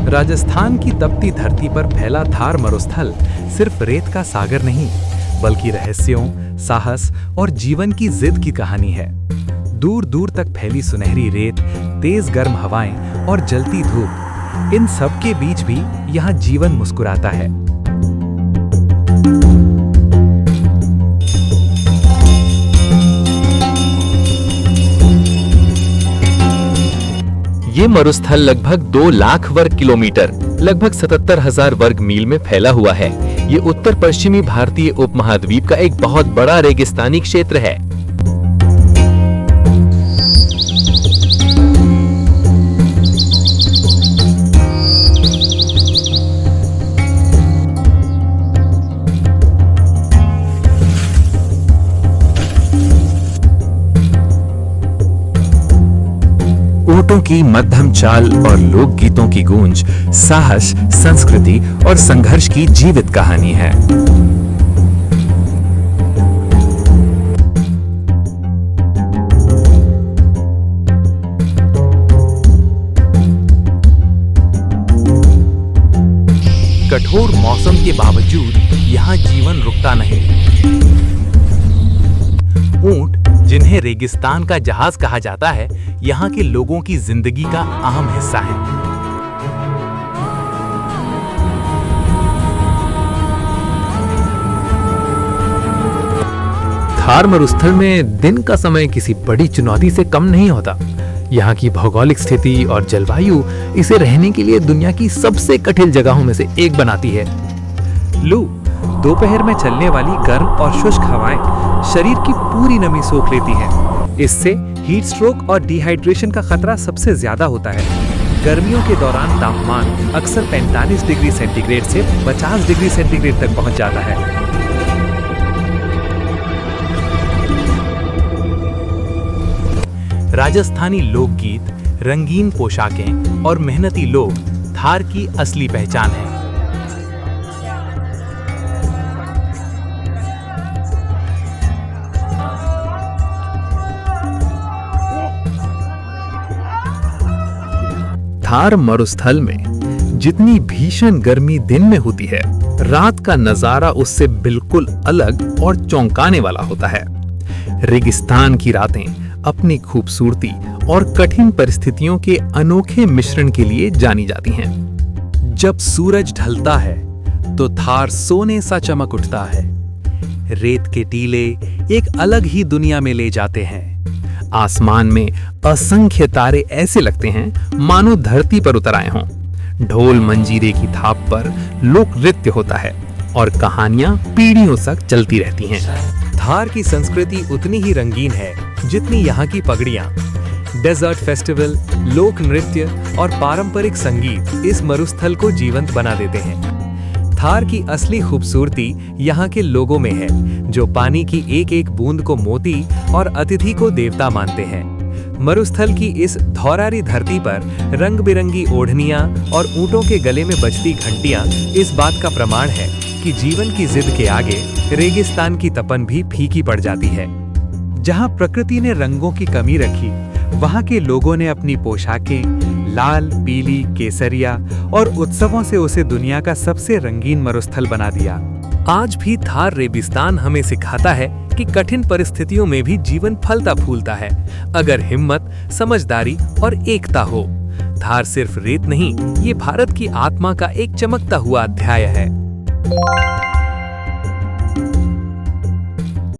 राजस्थान की तपती धरती पर फैला थार मरुस्थल सिर्फ रेत का सागर नहीं, बल्कि रहस्यों, साहस और जीवन की जिद की कहानी है। दूर दूर तक फैली सुनहरी रेत, तेज गर्म हवाएं और जलती धूप, इन सब के बीच भी यहाँ जीवन मुस्कुराता है। ये मरुस्थल लगभग 2 लाख वर्ग किलोमीटर, लगभग 77,000 वर्ग मील में फैला हुआ है। ये उत्तर पश्चिमी भारतीय उपमहाद्वीप का एक बहुत बड़ा रेगिस्तानी क्षेत्र है। ऊँटों की मध्यम चाल और लोकगीतों की गूंज साहस, संस्कृति और संघर्ष की जीवित कहानी है। कठोर मौसम के बावजूद यहाँ जीवन रुकता नहीं। ऊंट, जिन्हें रेगिस्तान का जहाज कहा जाता है, यहाँ के लोगों की जिंदगी का अहम हिस्सा है। थार मरुस्थल में दिन का समय किसी बड़ी चुनौती से कम नहीं होता। यहाँ की भौगोलिक स्थिति और जलवायु इसे रहने के लिए दुनिया की सबसे कठिन जगहों में से एक बनाती है। लू, दोपहर में चलने वाली गर्म और शुष्क हवाएं शरीर की पूरी नमी सोख लेती हैं। इससे हीट स्ट्रोक और डिहाइड्रेशन का खतरा सबसे ज्यादा होता है। गर्मियों के दौरान तापमान अक्सर 45 डिग्री सेंटीग्रेड से 50 डिग्री सेंटीग्रेड तक पहुंच जाता है। राजस्थानी लोकगीत, रंगीन पोशाकें और मेहनती लोग थार की असली पहचान है। थार मरुस्थल में जितनी भीषण गर्मी दिन में होती है, रात का नजारा उससे बिल्कुल अलग और चौंकाने वाला होता है। रेगिस्तान की रातें अपनी खूबसूरती और कठिन परिस्थितियों के अनोखे मिश्रण के लिए जानी जाती हैं। जब सूरज ढलता है तो थार सोने सा चमक उठता है। रेत के टीले एक अलग ही दुनिया में ले जाते हैं। आसमान में असंख्य तारे ऐसे लगते हैं मानो धरती पर उतर आए हों। ढोल मंजीरे की थाप पर लोक नृत्य होता है और कहानियां पीढ़ियों तक चलती रहती हैं। थार की संस्कृति उतनी ही रंगीन है जितनी यहाँ की पगड़ियाँ। डेजर्ट फेस्टिवल, लोक नृत्य और पारंपरिक संगीत इस मरुस्थल को जीवंत बना देते हैं। थार की असली खूबसूरती यहाँ के लोगों में है, जो पानी की एक एक बूंद को मोती और अतिथि को देवता मानते हैं। मरुस्थल की इस धौरारी धरती पर रंग बिरंगी ओढ़नियां और ऊँटों के गले में बजती घंटियां इस बात का प्रमाण है कि जीवन की जिद के आगे रेगिस्तान की तपन भी फीकी पड़ जाती है। जहाँ प्रकृति ने रंगों की कमी रखी, वहाँ के लोगों ने अपनी पोशाकें लाल, पीली, केसरिया और उत्सवों से उसे दुनिया का सबसे रंगीन मरुस्थल बना दिया। आज भी थार रेगिस्तान हमें सिखाता है कि कठिन परिस्थितियों में भी जीवन फलता फूलता है, अगर हिम्मत, समझदारी और एकता हो। थार सिर्फ रेत नहीं, ये भारत की आत्मा का एक चमकता हुआ अध्याय है।